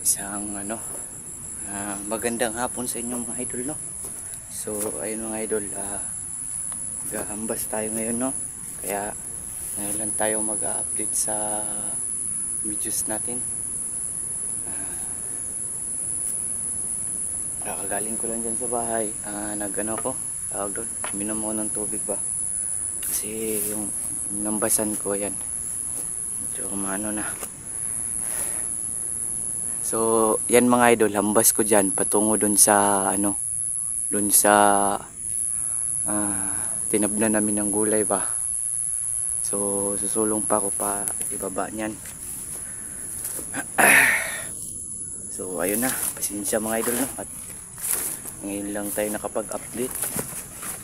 Isang magandang hapon sa inyo mga idol, no. So ayun mga idol, gahambas tayo ngayon, no. Kaya ngayon lang tayo mag-update sa videos natin. Kakagaling ko lang dyan sa bahay. Ko tawag doon, minom mo ng tubig ba, kasi yung nambasan ko yan medyo maano na. So, yan mga idol, hambas ko dyan patungo dun sa dun sa tinabnan namin ng gulay ba. So, susulong pa ako pa ibaba niyan. So, ayun na, pasensya mga idol, no? At ngayon lang tayo nakapag-update.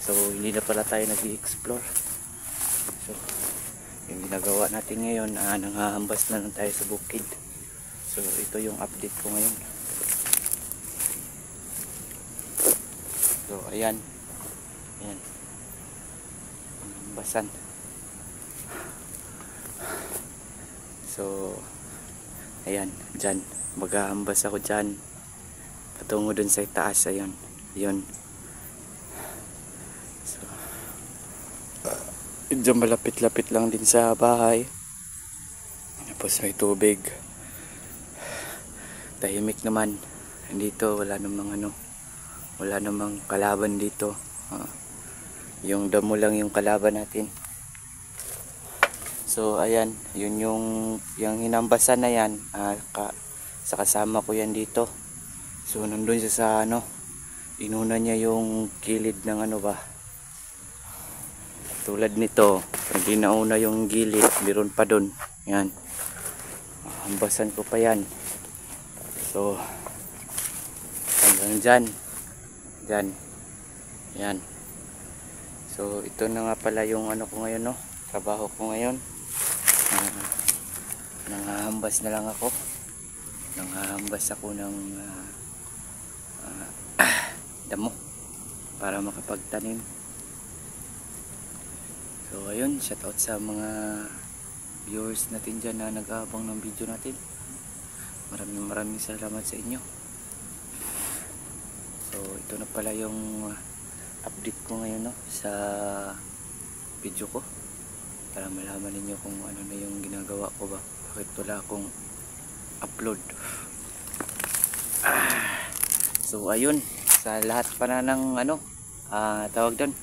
So, hindi na pala tayo nag-i-explore. So, yung ginagawa natin ngayon, nanghahambas na lang tayo sa bukid. So ito yung update ko ngayon. So ayan. Ayan. Basan. So ayan, dyan. Maghahambas ako dyan. Patungo dun sa itaas. Ayan. Yun. So dyan malapit-lapit lang din sa bahay. Tapos may tubig. Tahimik naman dito, wala namang kalaban dito. Yung damo lang yung kalaban natin. So ayan, yun yung hinambasan na yan, sa kasama ko yan dito. So nandun siya sa inuna niya yung gilid ng tulad nito, hindi nauna yung gilid, meron pa dun. Yan, hambasan ko pa yan. So hanggang dyan. Yan. So ito na nga pala yung ko ngayon, no, trabaho ko ngayon. Nanghahambas na lang ako. Nanghahambas ako ng damo para makapagtanim. So ayun, shout out sa mga viewers natin dyan na nag-aabang ng video natin. Maraming salamat sa inyo. So ito na pala yung update ko ngayon, no, sa video ko, para malaman ninyo kung ano na yung ginagawa ko ba, bakit wala akong upload. So ayun, sa lahat pa na ng tawag doon,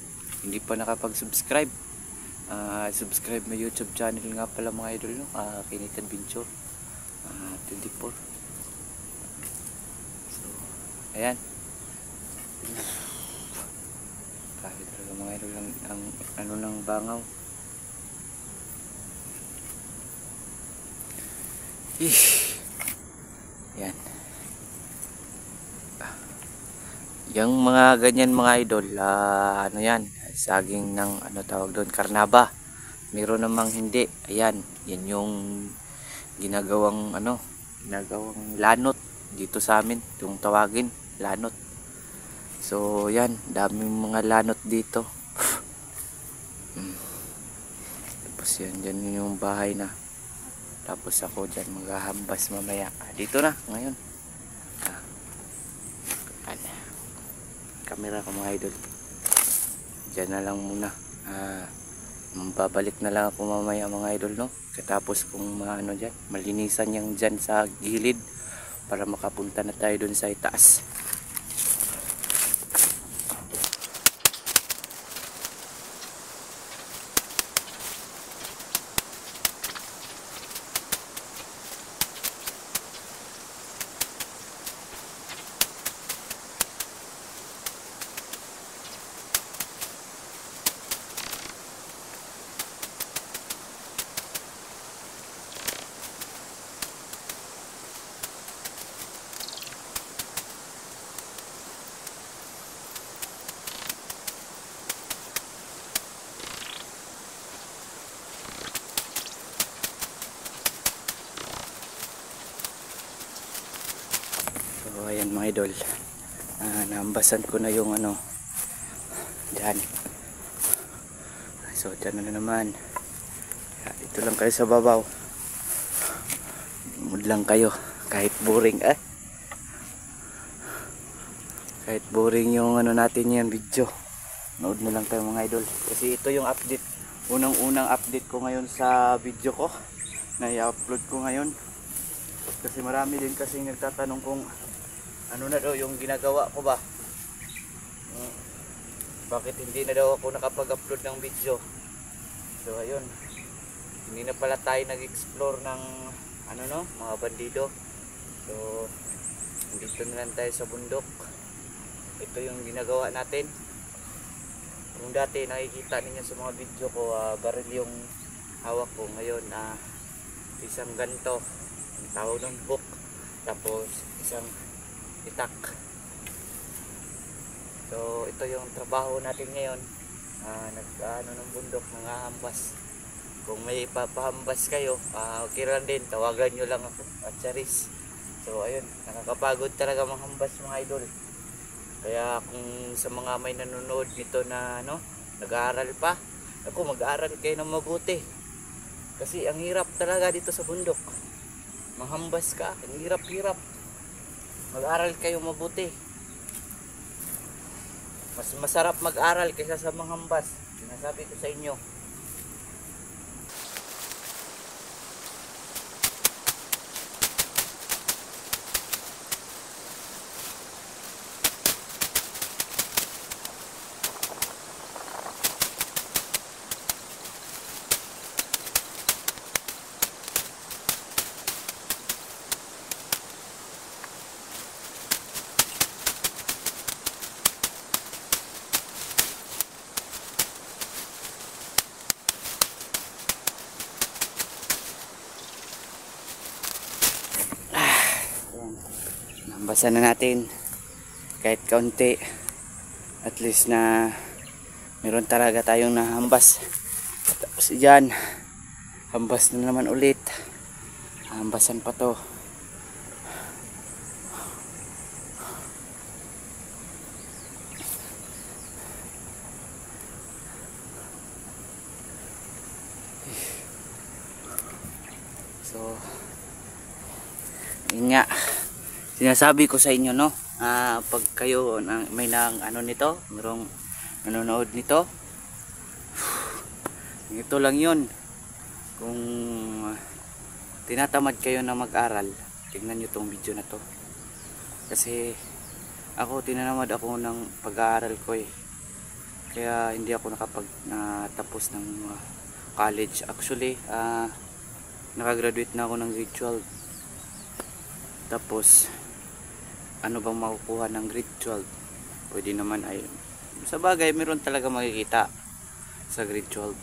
hindi pa nakapag-subscribe, subscribe my YouTube channel nga pala mga idol, no, Kinit Adventure 24. So ayan, kahit talaga mga idol ang ng bangaw. Yan, yung mga ganyan mga idol, yan, saging ng tawag doon, karnaba. Meron namang hindi. Ayan, yan yung ginagawang lanot dito sa amin, yung tawagin lanot. So yan, daming mga lanot dito. Tapos yan, dyan yung bahay na. Tapos ako dyan maghahambas mamaya. Dito na ngayon. Camera ko mga idol, dyan na lang muna. Babalik na lang ako mamaya mga idol, no, katapos kung dyan malinisan yung dyan sa gilid, para makapunta na tayo dun sa itaas. So ayan mga idol, naambasan ko na yung dyan. So dyan na naman, ito lang kayo sa babaw, mood lang kayo kahit boring. Kahit boring yung ano natin yan video, nood na lang tayo mga idol. Kasi ito yung update, unang update ko ngayon sa video ko na i-upload ko ngayon. Kasi marami din kasi nagtatanong kung ano na daw yung ginagawa ko ba, bakit hindi na daw ako nakapag-upload ng video. So ayun, hindi na pala tayo nag-explore ng ano no, mga bandido. So dito na lang tayo sa bundok. Ito yung ginagawa natin. Kung dati nakikita ninyo sa mga video ko, baril yung hawak ko. Ngayon isang ganto, ang tawag ng hook, tapos isang itak. So ito yung trabaho natin ngayon. Nag-ano ng bundok, nangahambas. Kung may papahambas kayo, okay lang din, tawagan nyo lang ako at Charis. So ayun, nakakapagod talaga manghambas mga idol. Kaya kung sa mga may nanonood nito na ano, nag-aaral pa, ako mag-aaral kayo ng mabuti. Kasi ang hirap talaga dito sa bundok. Manghambas ka, ang hirap-hirap. Mag-aaral kayo mabuti. Mas masarap mag-aral kaysa sa manghambas. Sinasabi ko sa inyo. Nambasan na natin kahit kaunti, at least na meron talaga tayong nahambas. Tapos dyan, hambas na naman ulit, hambasan pa to. So yun nga, sinasabi ko sa inyo no, pag kayo may nang ano nito, merong nanonood nito, ito lang yun. Kung tinatamad kayo na mag-aral, tingnan nyo tong video na to. Kasi ako, tinanamad ako ng pag-aaral ko eh. Kaya hindi ako tapos ng college. Actually, nakagraduate na ako ng grade 12. Tapos ano bang makukuha ng grade 12? Pwede naman ay, sa bagay meron talaga makikita sa grade 12.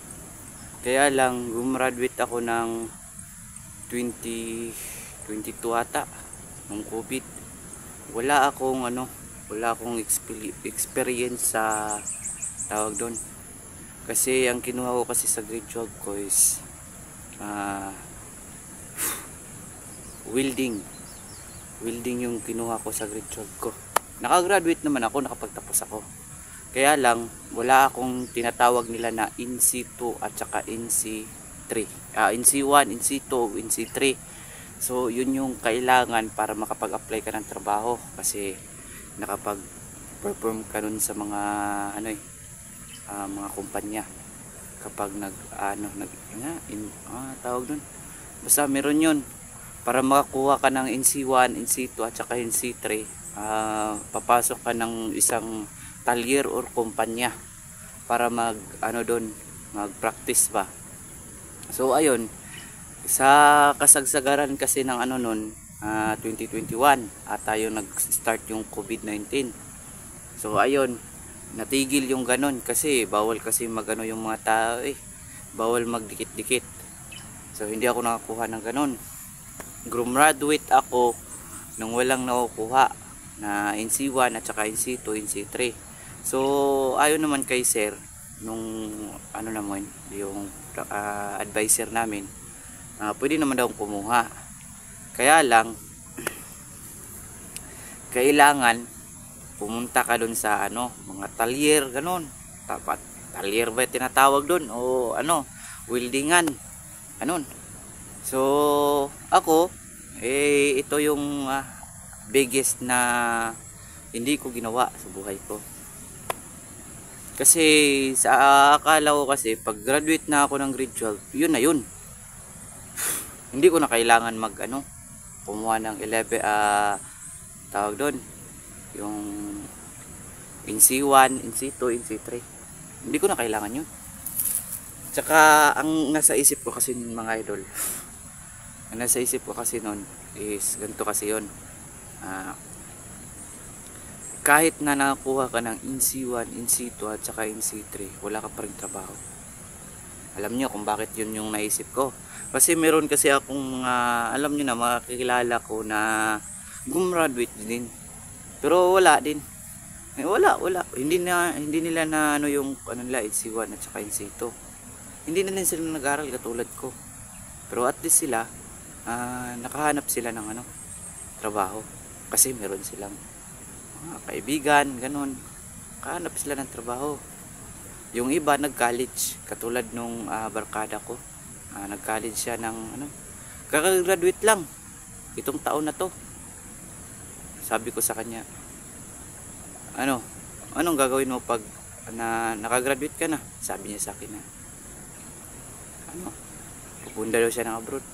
Kaya lang gumraduate ako ng 2022 ata ng COVID. Wala akong experience sa tawag doon. Kasi ang kinuha ko kasi sa grade 12 ko is welding yung kinuha ko sa grade 12 ko. Nakagraduate naman ako, nakapagtapos ako. Kaya lang wala akong tinatawag nila na NC2 at saka NC3. NC1, NC2, NC3. So yun yung kailangan para makapag-apply ka ng trabaho, kasi nakapag-perform ka nun sa mga mga kumpanya. Kapag tawag dun, basta meron yun. Para makakuha ka ng NC1, NC2 at saka NC3, papasok ka ng isang talyer or kumpanya para mag-practice ba. So ayun, sa kasagsagaran kasi ng nun, 2021 at tayo nag-start yung COVID-19. So ayun, natigil yung ganon kasi bawal kasi yung mga tao bawal magdikit-dikit. So hindi ako nakakuha ng ganon. Graduate ako nang walang nakukuha na NC1 at saka NC2, NC3. So ayon naman kay sir, nung naman yung advisor namin, pwede naman daw kumuha. Kaya lang kailangan pumunta ka doon sa mga talyer ganon. Tapat talyer ba tinatawag doon o weldingan ganon. So ako ito yung biggest na hindi ko ginawa sa buhay ko. Kasi sa akala ko kasi pag graduate na ako ng grade 12, yun na yun. Hindi ko na kailangan mag kumuha ng 11 tawag doon, yung NC1, NC2, NC3. Hindi ko na kailangan yun. Tsaka ang nasa isip ko kasi mga idol, ang nasa isip ko kasi noon is ganito kasi yun. Kahit na nakakuha ka ng NC1, NC2 at saka NC3, wala ka pa rin trabaho. Alam niyo kung bakit yun yung naisip ko. Kasi meron kasi akong mga, alam niyo na, mga kakilala ko na gumraduate din. Pero wala din. Wala. Hindi nila na yung nila, NC1 at saka NC2. Hindi na din sila nag-aral katulad ko. Pero at least sila, nakahanap sila ng trabaho. Kasi meron silang mga kaibigan, ganun. Nakahanap sila ng trabaho. Yung iba nag-college, katulad nung barkada ko. Nag-college siya ng kakagraduate lang itong taon na to. Sabi ko sa kanya, anong gagawin mo pag nakagraduate ka na? Sabi niya sa akin na pupunta daw siya ng abroad.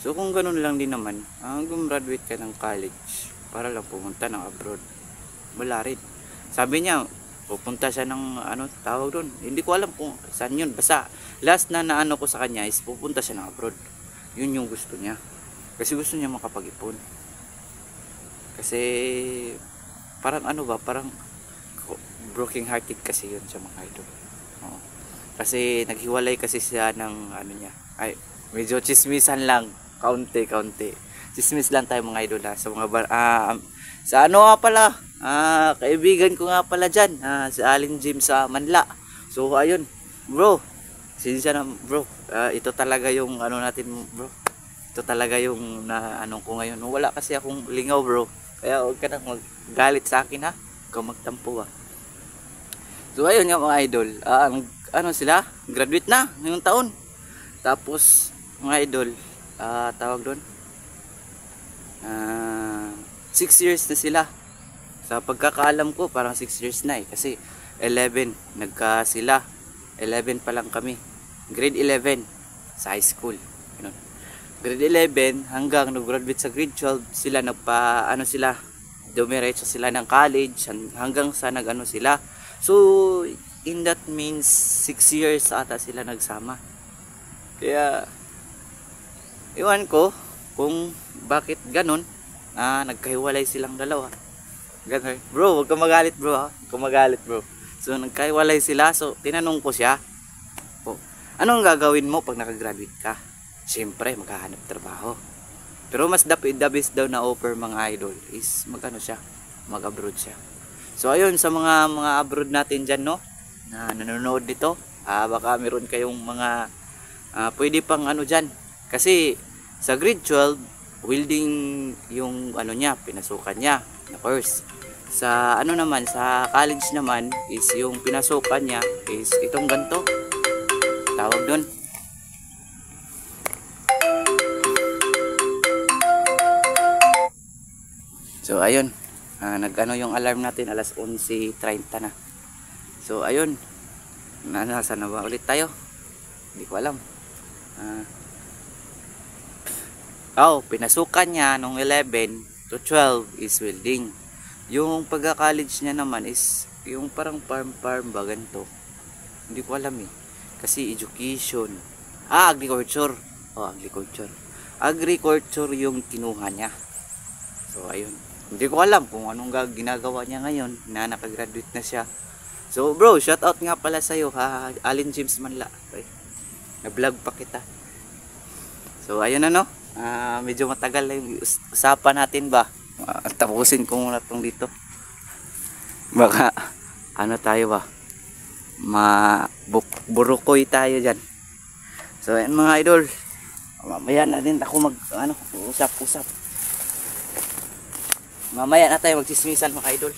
So kung ganun lang din naman, gumraduate ka ng college para lang pumunta ng abroad, wala rin. Sabi niya pupunta siya ng tawag doon, hindi ko alam kung saan yun, basta last na ko sa kanya is pupunta siya ng abroad. Yun yung gusto niya, kasi gusto niya makapag-ipon. Kasi parang parang broken hearted kasi yun sa mga idol. Kasi naghiwalay kasi siya ng niya, ay medyo chismisan lang, kaunti chismis lang tayo mga idol sa mga sa nga pala, kaibigan ko nga pala dyan, si Alin James sa Manla. So ayun bro, sinsya na bro, ito talaga yung natin bro, ito talaga yung ko ngayon. Wala kasi akong lingaw bro, kaya huwag ka nang magalit sa akin ha, huwag kang magtampo ha. So ayun nga mga idol, sila graduate na ngayong taon. Tapos mga idol, tawag doon, 6 years na sila. Sa pagkakaalam ko parang 6 years na kasi 11 sila, 11 pa lang kami, grade 11 sa high school, grade 11 hanggang nag-graduate sa grade 12 sila, sila dumiretso sila ng college hanggang sa sila. So in that means 6 years ata sila nagsama. Kaya iwan ko kung bakit ganun, nagkahiwalay silang dalawa. Ganun. Bro, huwag kang magalit bro ha. Huwag kang magalit bro. So nagkahiwalay sila. So tinanong ko siya, anong gagawin mo pag nakagraduate ka? Siyempre maghahanap trabaho. Pero mas the best daw na offer mga idol is mag-abroad siya. So ayun, sa mga abroad natin dyan na nanonood dito, baka meron kayong mga pwede pang dyan. Kasi sa grade 12 welding yung pinasukan niya na course. Sa naman, sa college naman is yung pinasukan niya is itong ganto, tawag doon. So ayun, yung alarm natin alas 11:30 na. So ayun, nasa na ba ulit tayo? Hindi ko alam. Pinasukan niya nung 11 to 12 is welding. Yung pagka-college niya naman is yung parang farm ba ganito. Hindi ko alam kasi education. Agriculture. Agriculture. Agriculture yung kinuha niya. So ayun. Hindi ko alam kung anong ginagawa niya ngayon na nakagraduate na siya. So bro, shout out nga pala sa iyo ha, Alin James Manla. Okay. Na-vlog pa kita. So ayun medyo matagal na yung usapan natin ba. Tapusin ko muna itong dito. Baka tayo ba, burukoy tayo dyan. So ayun mga idol, mamaya na din ako usap-usap. Mamaya na tayo magsismisan mga idol.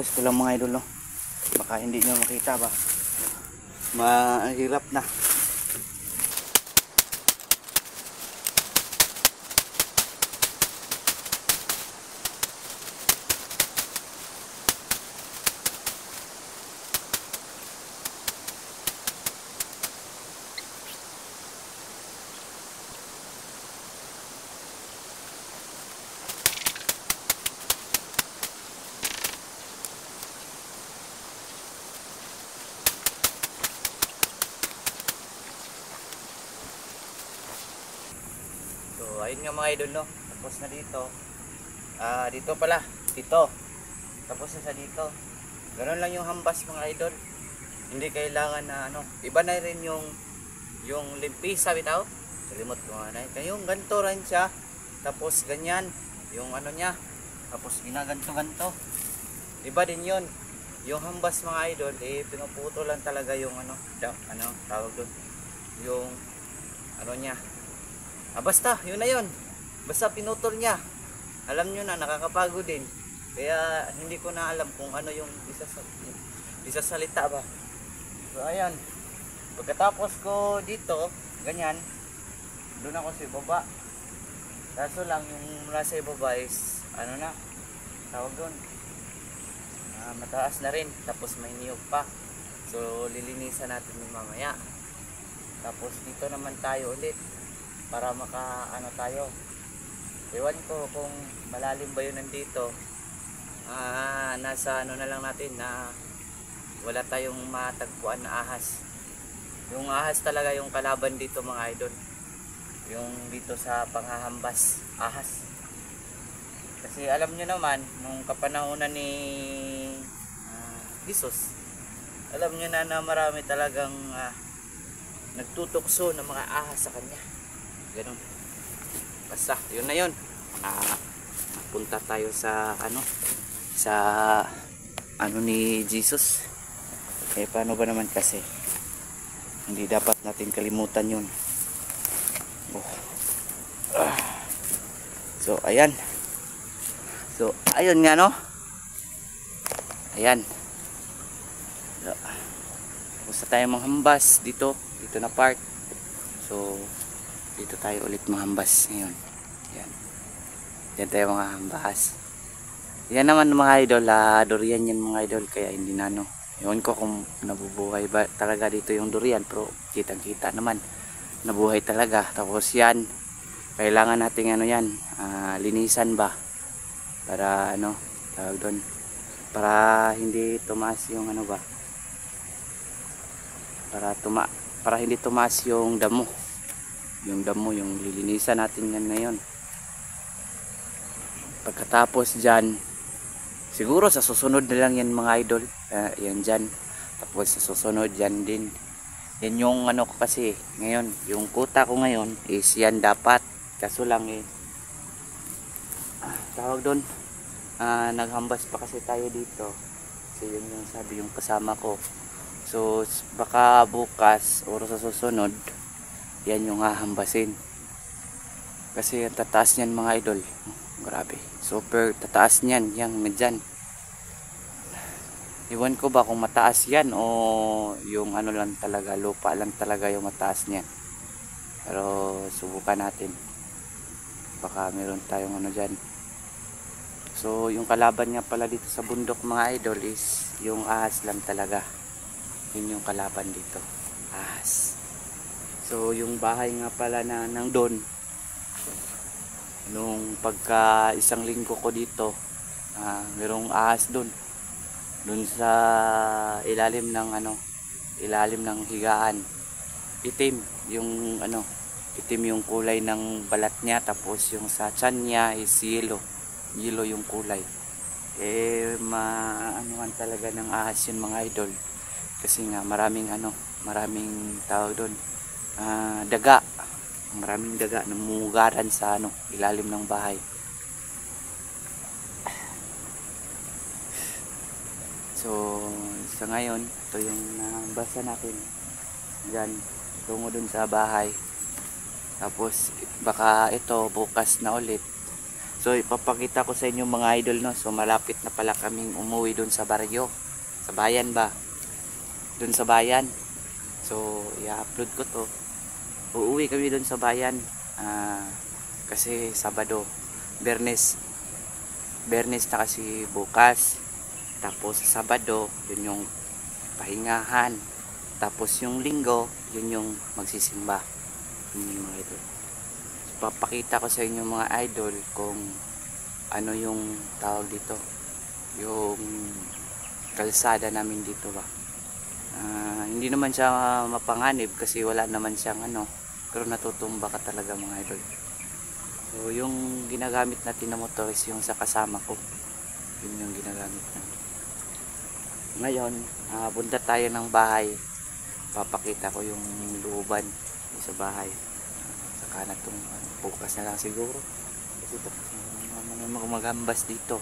ayos ko lang mga idol, no? Baka hindi nyo makita ba, mahirap na. So ayun nga mga idol, no, tapos na dito. Dito pala, dito tapos na sa dito. Ganun lang yung hambas mga idol, hindi kailangan na ano, iba na rin yung limpisa bitaw. Salimot ko nga na yung ganito rin siya, tapos ganyan yung ano niya, tapos ginaganto-ganto. Iba din yun yung hambas mga idol, pinuputo lang talaga yung ano tawag doon, yung ano niya. Basta yun na yun, basta pinutol niya. Alam nyo na, nakakapagod din, kaya hindi ko na alam kung ano yung isasalita ba. So ayan, pagkatapos ko dito ganyan, doon ako sa baba. Kaso lang yung nasa ibaba is ano na tawag doon, mataas na rin, tapos may niyog pa. So lilinisan natin yung mamaya. Tapos dito naman tayo ulit para maka ano tayo. Ewan ko kung malalim ba yun nandito. Nasa ano na lang natin na wala tayong matagpuan na ahas. Yung ahas talaga yung kalaban dito mga idol, yung dito sa panghahambas, ahas. Kasi alam nyo naman, nung kapanahonan ni Jesus, alam nyo na marami talagang nagtutukso ng mga ahas sa kanya. Ganun. Basta yun na yun. Punta tayo sa ano ni Jesus. Paano ba naman kasi, hindi dapat natin kalimutan yun. So ayan nga, no. Ayan, so, tapos na tayo manghambas dito na part. So dito tayo ulit manghambas ngayon. Yan. Yan tayo mga hambas. Yan naman mga idol, durian yan mga idol, kaya hindi na ano. Ewan ko kung nabubuhay ba talaga dito yung durian, pero kitang kita naman nabuhay talaga. Tapos yan, kailangan nating ano yan, linisan ba, para ano tawag doon, para hindi tumaas yung ano ba, para hindi tumaas yung damo, yung lilinisan natin yan ngayon. Pagkatapos dyan, siguro sa susunod na lang yan mga idol, yan dyan. Tapos sa susunod yan din, yan yung ano ko kasi ngayon, yung kuta ko ngayon is yan dapat. Kaso lang tawag doon, naghambas pa kasi tayo dito, kasi yun yung sabi yung kasama ko. So baka bukas o sa susunod yan yung hahambasin, kasi ang tataas niyan mga idol, grabe, super tataas niyan, yan medyan. Iwan ko ba kung mataas yan o yung ano lang talaga, lupa lang talaga yung mataas niyan. Pero subukan natin, baka meron tayong ano dyan. So yung kalaban nga pala dito sa bundok mga idol is yung ahas lang talaga. Yun yung kalaban dito, ahas. So yung bahay nga pala na nang doon, nung pagka isang linggo ko dito, merong ahas doon sa ilalim ng ilalim ng higaan. Itim yung itim yung kulay ng balat niya, tapos yung sa tiyan niya is yellow yung kulay. Maanuhan talaga ng ahas yun mga idol, kasi nga maraming tawag doon, maraming daga namumugaran sa ilalim ng bahay. So sa ngayon, ito yung nabasa natin dyan, tungo dun sa bahay. Tapos baka ito bukas na ulit. So ipapakita ko sa inyo mga idol, no. So malapit na pala kaming umuwi doon sa baryo. Sa bayan ba? Doon sa bayan. So i-upload ko to. Uuwi kami doon sa bayan. Kasi Sabado, Bernes na kasi bukas. Tapos sa Sabado, yun yung pahingahan. Tapos yung Linggo, yun yung magsisimba. Yun yung mga idol. So, papakita ko sa inyo mga idol kung ano yung tawag dito. Yung kalsada namin dito ba. Hindi naman siya mapanganib kasi wala naman siyang ano. Pero natutumba ka talaga mga idol. So yung ginagamit natin na motor is yung sa kasama ko. Yun yung ginagamit natin. Ngayon, punta tayo ng bahay. Papakita ko yung looban sa bahay. Saka na itong bukas na lang siguro. Kasi tapos naman magambas dito.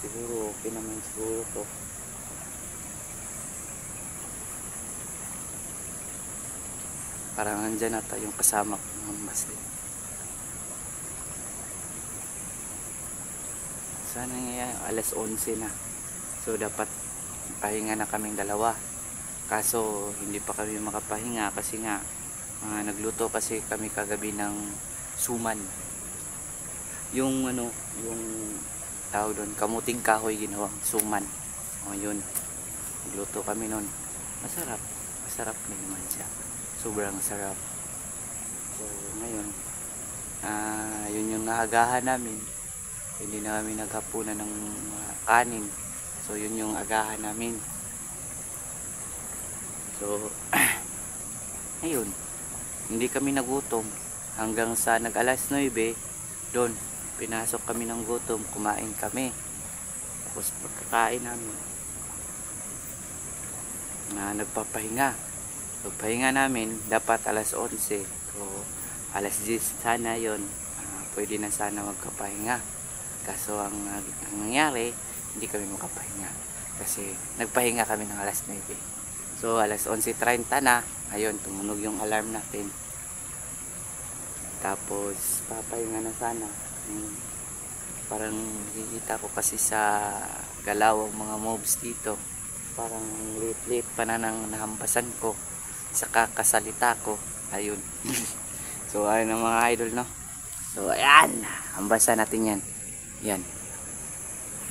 Siguro okay naman siguro to. Parang nandyan ata yung kasama ko ng ambas din. Sana nga alas 11 na. So dapat pahinga na kaming dalawa. Kaso hindi pa kami makapahinga kasi nga nagluto kasi kami kagabi ng suman. Yung ano, yung tawag doon, kamuting kahoy ginawang suman. O yun. Nagluto kami noon. Masarap. Masarap din naman siya. Sobrang sarap. So ngayon, yun yung naagahan namin. Hindi na kami naghapunan ng kanin. So yun yung agahan namin. So ayun, hindi kami nagutom hanggang sa nag-alas 9. Doon pinasok kami ng gutom, kumain kami. Tapos pagkakain namin nagpapahinga namin dapat alas 11. So alas 10 sana yon, pwede na sana magkapahinga. Kaso ang nangyari, hindi kami makapahinga kasi nagpahinga kami ng alas 9. So alas 11:30 na, ayun, tumunog yung alarm natin. Tapos papahinga na sana. Parang nakikita ko kasi sa galaw ang mga mobs dito. Parang late pa na nang nahambasan ko sa kakasalita ko. Ayun. So ayun ang mga idol, no. So ayan, hambasan natin yan. Yan.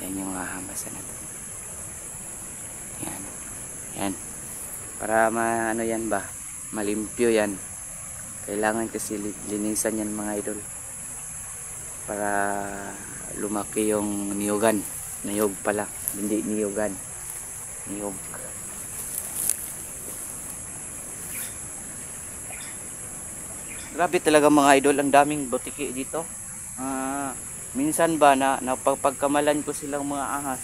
Yan yung hambasan natin. Yan. Yan. Para ano yan ba? Malimpyo yan. Kailangan kasi linisan yan mga idol. Para lumaki yung niyugan. Niyog pala. Hindi niyugan. Niyog. Grabe talaga mga idol. Ang daming butiki dito. Minsan ba na napagkamalan ko silang mga ahas.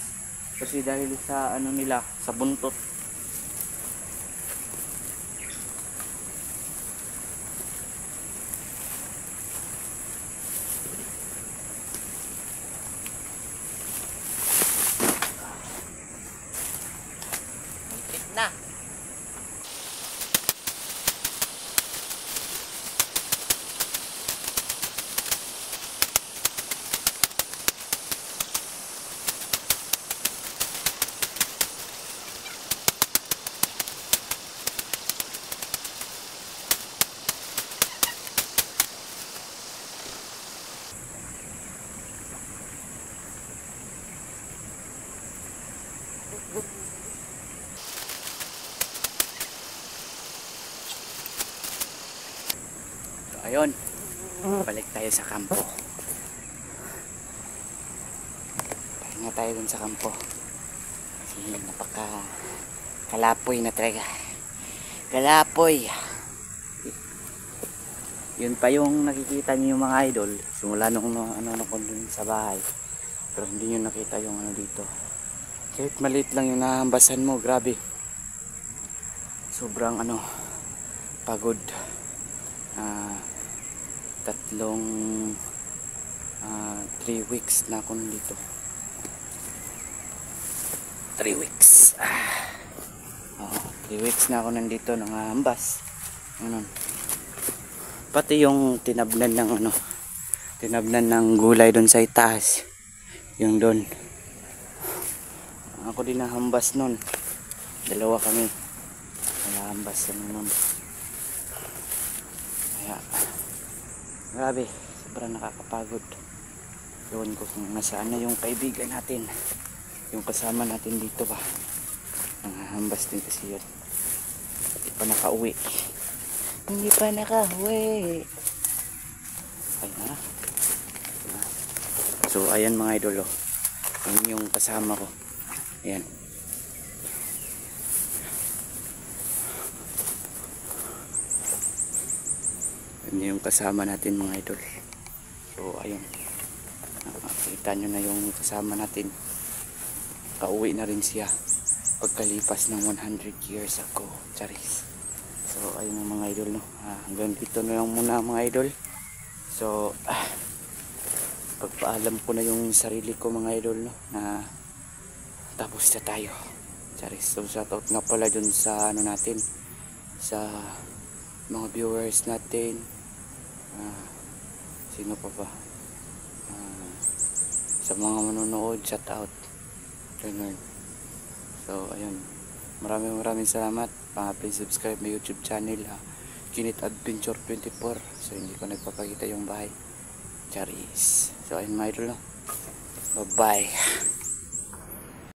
Kasi dahil sa ano nila, sa buntot. Na. Ayun, balik tayo sa kampo. Pahinga tayo dun sa kampo. Kasi kalapoy na talaga. Kalapoy. Yun pa yung nakikita niyo yung mga idol. Simula nung ano ko dun sa bahay. Pero hindi nyo nakita yung ano dito. Kahit maliit lang yung nahambasan mo, grabe. Sobrang pagod. 3 weeks na ako nandito. 3 weeks. 3 weeks na ako nandito nangahambas. Pati yung tinabnan ng tinabnan ng gulay doon sa itaas. Yung doon. Ako din nahambas nun. Dalawa kami. Nahambas kami nun. Kaya, grabe. Sobrang nakakapagod. Doon ko kung nasaan na yung kaibigan natin. Yung kasama natin dito ba. Nahambas din kasi yun. Hindi pa nakauwi. Hindi pa nakauwi. Ay na. So ayan mga idol oh. Yun yung kasama ko. Ayan. Yun yung kasama natin mga idol. So ayun. Nakita nyo na yung kasama natin. Kauwi na rin siya. Pagkalipas ng 100 years ago. Charis. So ayun yung mga idol no. Hanggang dito na lang muna mga idol. So pagpaalam ko na yung sarili ko mga idol no, na tapos na tayo. Charis. So shoutout nga pala dun sa ano natin, sa mga viewers natin. Sino pa ba? Sa mga manonood, shoutout. Ganun. So ayun. Maraming salamat. Please subscribe my YouTube channel, Kinit Adventure 24. So hindi ko nagpapakita yung bahay. Charis. So ayun mga idol no. Bye bye.